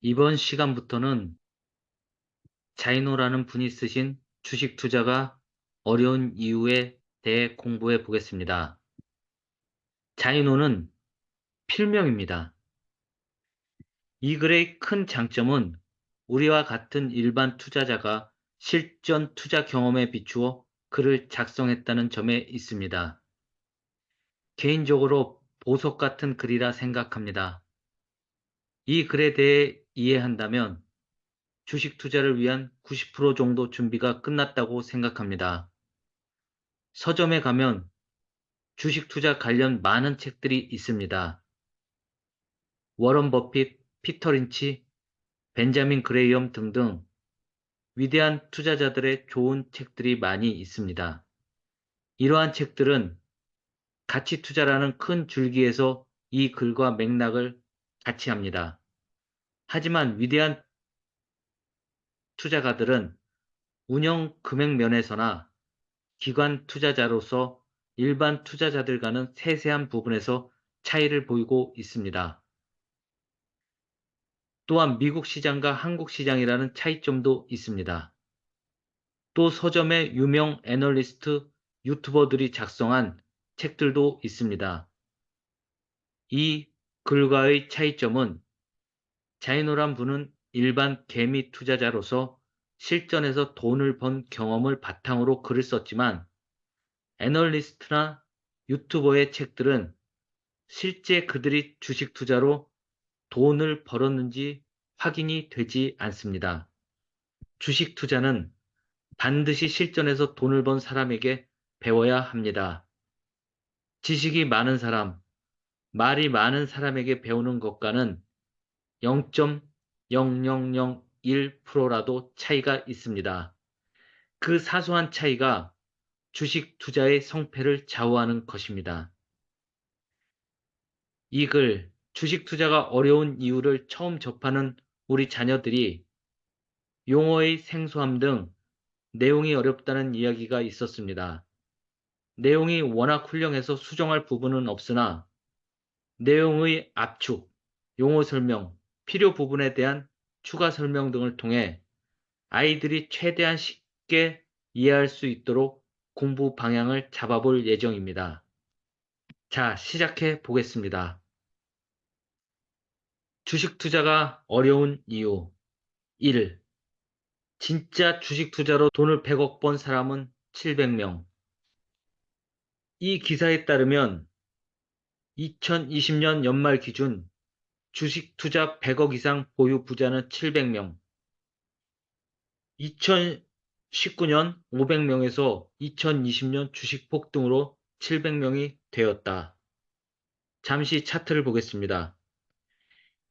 이번 시간부터는 자이노라는 분이 쓰신 주식 투자가 어려운 이유에 대해 공부해 보겠습니다. 자이노는 필명입니다. 이 글의 큰 장점은 우리와 같은 일반 투자자가 실전 투자 경험에 비추어 글을 작성했다는 점에 있습니다. 개인적으로 보석 같은 글이라 생각합니다. 이 글에 대해 이해한다면 주식 투자를 위한 90% 정도 준비가 끝났다고 생각합니다. 서점에 가면 주식 투자 관련 많은 책들이 있습니다. 워런 버핏, 피터 린치, 벤자민 그레이엄 등등 위대한 투자자들의 좋은 책들이 많이 있습니다. 이러한 책들은 가치 투자라는 큰 줄기에서 이 글과 맥락을 같이 합니다. 하지만 위대한 투자가들은 운영 금액 면에서나 기관 투자자로서 일반 투자자들과는 세세한 부분에서 차이를 보이고 있습니다. 또한 미국 시장과 한국 시장이라는 차이점도 있습니다. 또 서점의 유명 애널리스트, 유튜버들이 작성한 책들도 있습니다. 이 글과의 차이점은 자이노란 분은 일반 개미 투자자로서 실전에서 돈을 번 경험을 바탕으로 글을 썼지만 애널리스트나 유튜버의 책들은 실제 그들이 주식 투자로 돈을 벌었는지 확인이 되지 않습니다. 주식 투자는 반드시 실전에서 돈을 번 사람에게 배워야 합니다. 지식이 많은 사람, 말이 많은 사람에게 배우는 것과는 0.0001%라도 차이가 있습니다. 그 사소한 차이가 주식 투자의 성패를 좌우하는 것입니다. 이 글, 주식 투자가 어려운 이유를 처음 접하는 우리 자녀들이 용어의 생소함 등 내용이 어렵다는 이야기가 있었습니다. 내용이 워낙 훌륭해서 수정할 부분은 없으나 내용의 압축, 용어 설명, 필요 부분에 대한 추가 설명 등을 통해 아이들이 최대한 쉽게 이해할 수 있도록 공부 방향을 잡아볼 예정입니다. 자, 시작해 보겠습니다. 주식 투자가 어려운 이유 1. 진짜 주식 투자로 돈을 100억 번 사람은 700명. 이 기사에 따르면 2020년 연말 기준 주식 투자 100억 이상 보유 부자는 700명. 2019년 500명에서 2020년 주식 폭등으로 700명이 되었다. 잠시 차트를 보겠습니다.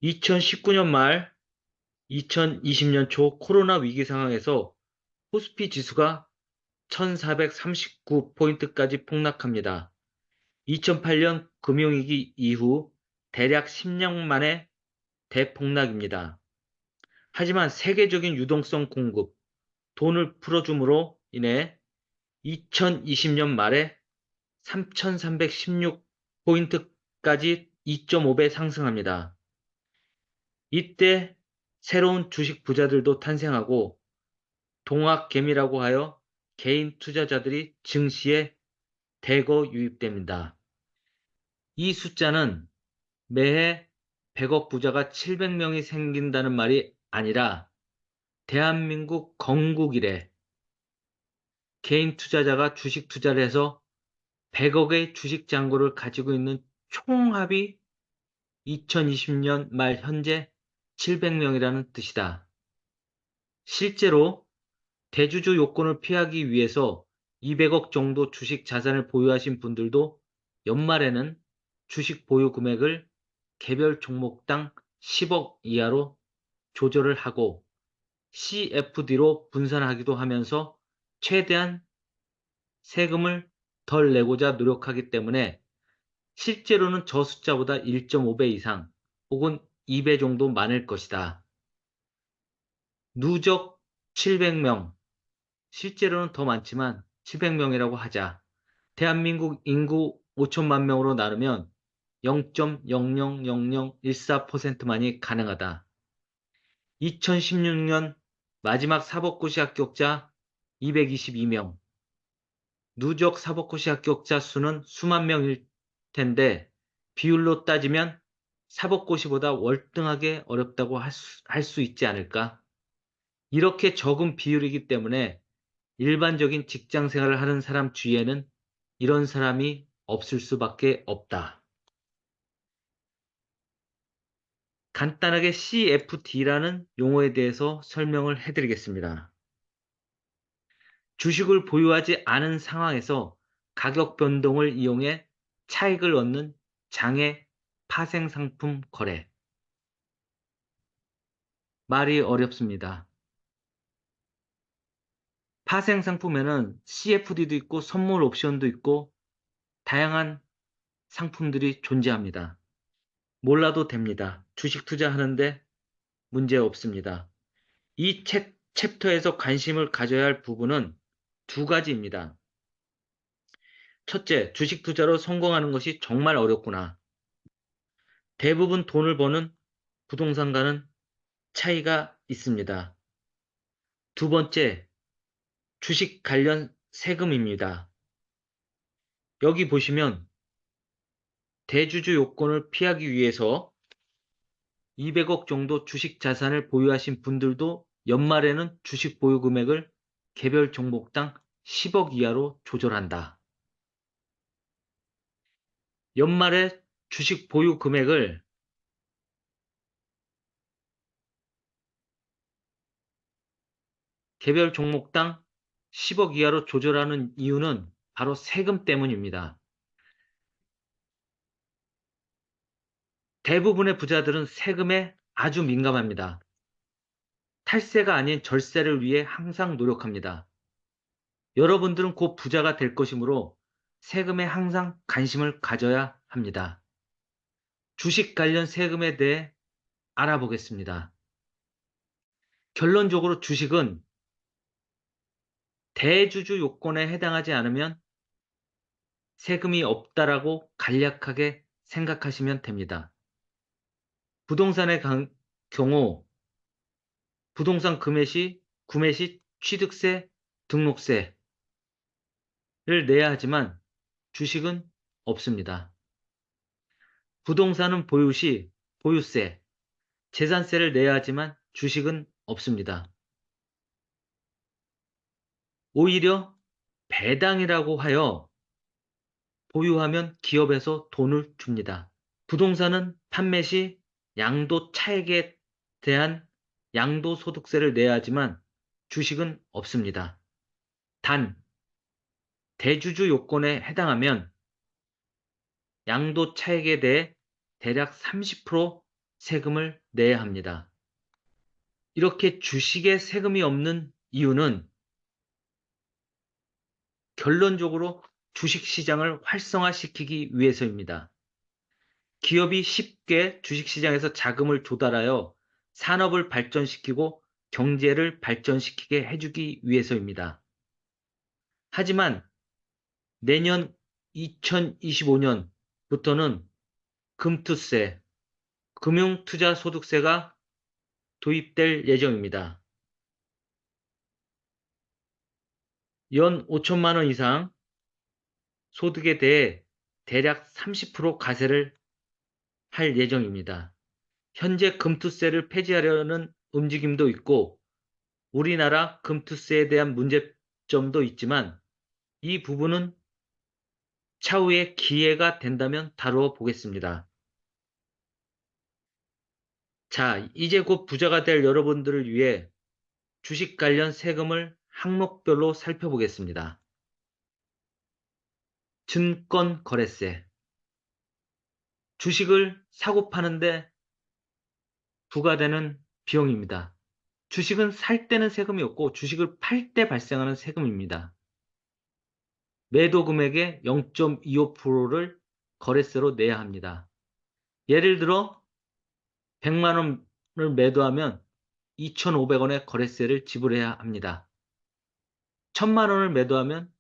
2019년 말 2020년 초 코로나 위기 상황에서 코스피 지수가 1439포인트까지 폭락합니다. 2008년 금융위기 이후 대략 10년 만에 대폭락입니다. 하지만 세계적인 유동성 공급, 돈을 풀어줌으로 인해 2020년 말에 3,316포인트까지 2.5배 상승합니다. 이때 새로운 주식 부자들도 탄생하고 동학개미라고 하여 개인 투자자들이 증시에 대거 유입됩니다. 이 숫자는 매해 100억 부자가 700명이 생긴다는 말이 아니라 대한민국 건국 이래 개인 투자자가 주식 투자를 해서 100억의 주식 잔고를 가지고 있는 총합이 2020년 말 현재 700명이라는 뜻이다. 실제로 대주주 요건을 피하기 위해서 200억 정도 주식 자산을 보유하신 분들도 연말에는 주식 보유 금액을 개별 종목당 10억 이하로 조절을 하고 CFD로 분산하기도 하면서 최대한 세금을 덜 내고자 노력하기 때문에 실제로는 저 숫자보다 1.5배 이상 혹은 2배 정도 많을 것이다. 누적 700명, 실제로는 더 많지만 700명이라고 하자. 대한민국 인구 5천만 명으로 나누면 0.000014%만이 가능하다. 2016년 마지막 사법고시 합격자 222명, 누적 사법고시 합격자 수는 수만 명일 텐데 비율로 따지면 사법고시보다 월등하게 어렵다고 할 수 있지 않을까? 이렇게 적은 비율이기 때문에 일반적인 직장 생활을 하는 사람 주위에는 이런 사람이 없을 수밖에 없다. 간단하게 CFD라는 용어에 대해서 설명을 해드리겠습니다. 주식을 보유하지 않은 상황에서 가격 변동을 이용해 차익을 얻는 장외 파생상품 거래. 말이 어렵습니다. 파생상품에는 CFD도 있고 선물 옵션도 있고 다양한 상품들이 존재합니다. 몰라도 됩니다. 주식 투자하는데 문제 없습니다. 이 챕터에서 관심을 가져야 할 부분은 두 가지입니다. 첫째, 주식 투자로 성공하는 것이 정말 어렵구나. 대부분 돈을 버는 부동산과는 차이가 있습니다. 두 번째, 주식 관련 세금입니다. 여기 보시면 대주주 요건을 피하기 위해서 200억 정도 주식 자산을 보유하신 분들도 연말에는 주식 보유 금액을 개별 종목당 10억 이하로 조절한다. 연말에 주식 보유 금액을 개별 종목당 10억 이하로 조절하는 이유는 바로 세금 때문입니다. 대부분의 부자들은 세금에 아주 민감합니다. 탈세가 아닌 절세를 위해 항상 노력합니다. 여러분들은 곧 부자가 될 것이므로 세금에 항상 관심을 가져야 합니다. 주식 관련 세금에 대해 알아보겠습니다. 결론적으로 주식은 대주주 요건에 해당하지 않으면 세금이 없다라고 간략하게 생각하시면 됩니다. 부동산의 경우 부동산 구매 시 취득세, 등록세를 내야 하지만 주식은 없습니다. 부동산은 보유 시 보유세, 재산세를 내야 하지만 주식은 없습니다. 오히려 배당이라고 하여 보유하면 기업에서 돈을 줍니다. 부동산은 판매 시 양도 차익에 대한 양도소득세를 내야 하지만 주식은 없습니다. 단, 대주주 요건에 해당하면 양도 차익에 대해 대략 30% 세금을 내야 합니다. 이렇게 주식에 세금이 없는 이유는 결론적으로 주식시장을 활성화시키기 위해서입니다. 기업이 쉽게 주식시장에서 자금을 조달하여 산업을 발전시키고 경제를 발전시키게 해주기 위해서입니다. 하지만 내년 2025년부터는 금투세, 금융투자소득세가 도입될 예정입니다. 연 5천만 원 이상 소득에 대해 대략 30% 가세를 할 예정입니다. 현재 금투세를 폐지하려는 움직임도 있고 우리나라 금투세에 대한 문제점도 있지만 이 부분은 차후에 기회가 된다면 다루어 보겠습니다. 자, 이제 곧 부자가 될 여러분들을 위해 주식 관련 세금을 항목별로 살펴보겠습니다. 증권거래세. 주식을 사고 파는데 부과되는 비용입니다. 주식은 살 때는 세금이 없고 주식을 팔 때 발생하는 세금입니다. 매도 금액의 0.25%를 거래세로 내야 합니다. 예를 들어 100만 원을 매도하면 2,500원의 거래세를 지불해야 합니다. 1,000만 원을 매도하면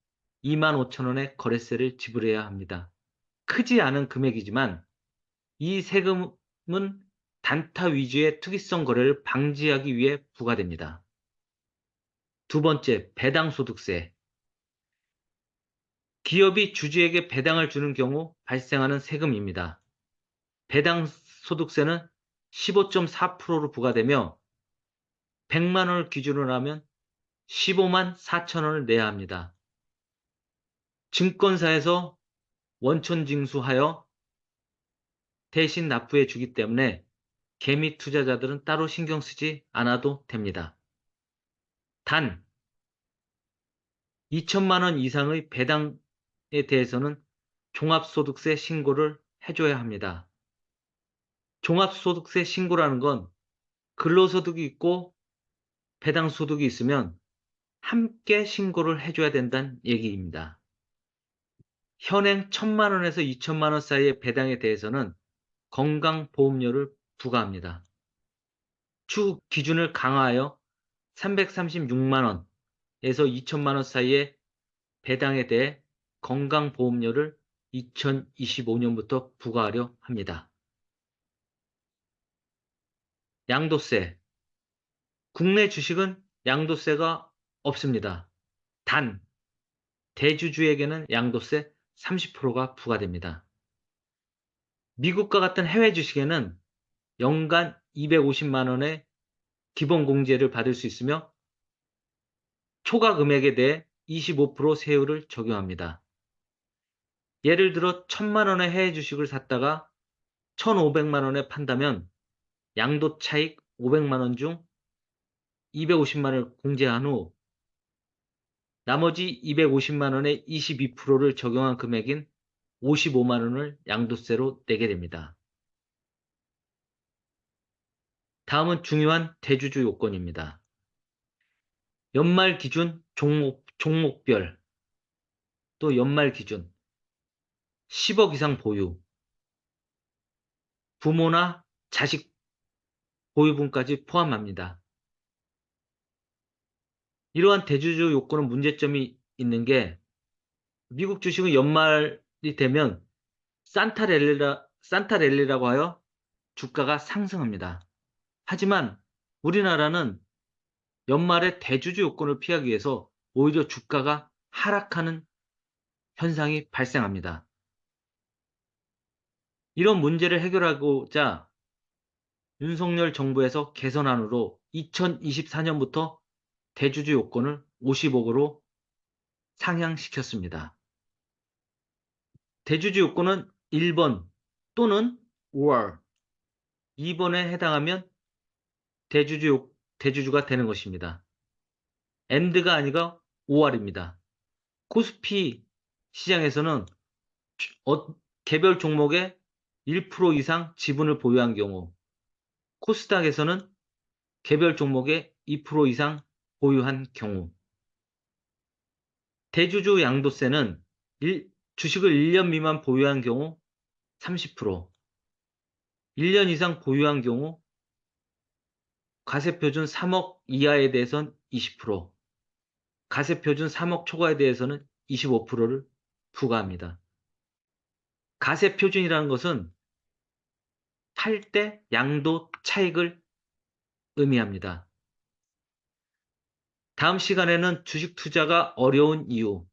25,000원의 거래세를 지불해야 합니다. 크지 않은 금액이지만 이 세금은 단타 위주의 투기성 거래를 방지하기 위해 부과됩니다. 두 번째, 배당소득세. 기업이 주주에게 배당을 주는 경우 발생하는 세금입니다. 배당소득세는 15.4%로 부과되며 100만 원을 기준으로 하면 15만 4천 원을 내야 합니다. 증권사에서 원천 징수하여 대신 납부해 주기 때문에 개미 투자자들은 따로 신경 쓰지 않아도 됩니다. 단 2천만 원 이상의 배당에 대해서는 종합소득세 신고를 해줘야 합니다. 종합소득세 신고라는 건 근로소득이 있고 배당소득이 있으면 함께 신고를 해줘야 된다는 얘기입니다. 현행 1천만 원에서 2천만 원 사이의 배당에 대해서는 건강보험료를 부과합니다. 추후 기준을 강화하여 336만 원에서 2천만 원 사이의 배당에 대해 건강보험료를 2025년부터 부과하려 합니다. 양도세. 국내 주식은 양도세가 없습니다. 단, 대주주에게는 양도세 30%가 부과됩니다. 미국과 같은 해외 주식에는 연간 250만 원의 기본공제를 받을 수 있으며 초과 금액에 대해 25% 세율을 적용합니다. 예를 들어 1,000만 원의 해외 주식을 샀다가 1,500만 원에 판다면 양도 차익 500만 원 중 250만 원을 공제한 후 나머지 250만 원의 22%를 적용한 금액인 55만 원을 양도세로 내게 됩니다. 다음은 중요한 대주주 요건입니다. 연말 기준 종목별 또 연말 기준 10억 이상 보유, 부모나 자식 보유분까지 포함합니다. 이러한 대주주 요건은 문제점이 있는 게 미국 주식은 연말이 되면 산타랠리라고 하여 주가가 상승합니다. 하지만 우리나라는 연말에 대주주 요건을 피하기 위해서 오히려 주가가 하락하는 현상이 발생합니다. 이런 문제를 해결하고자 윤석열 정부에서 개선안으로 2024년부터 대주주 요건을 50억으로 상향시켰습니다. 대주주 요건은 1번 또는 5월, 2번에 해당하면 대주주가 되는 것입니다. AND가 아니라 5월입니다. 코스피 시장에서는 개별 종목의 1% 이상 지분을 보유한 경우, 코스닥에서는 개별 종목의 2% 이상 보유한 경우, 대주주 양도세는 주식을 1년 미만 보유한 경우 30%, 1년 이상 보유한 경우 가세표준 3억 이하에 대해서는 20%, 가세표준 3억 초과에 대해서는 25%를 부과합니다. 가세표준이라는 것은 팔 때 양도 차익을 의미합니다. 다음 시간에는 주식 투자가 어려운 이유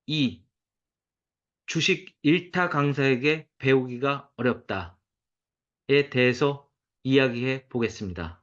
2. 주식 1타 강사에게 배우기가 어렵다에 대해서 이야기해 보겠습니다.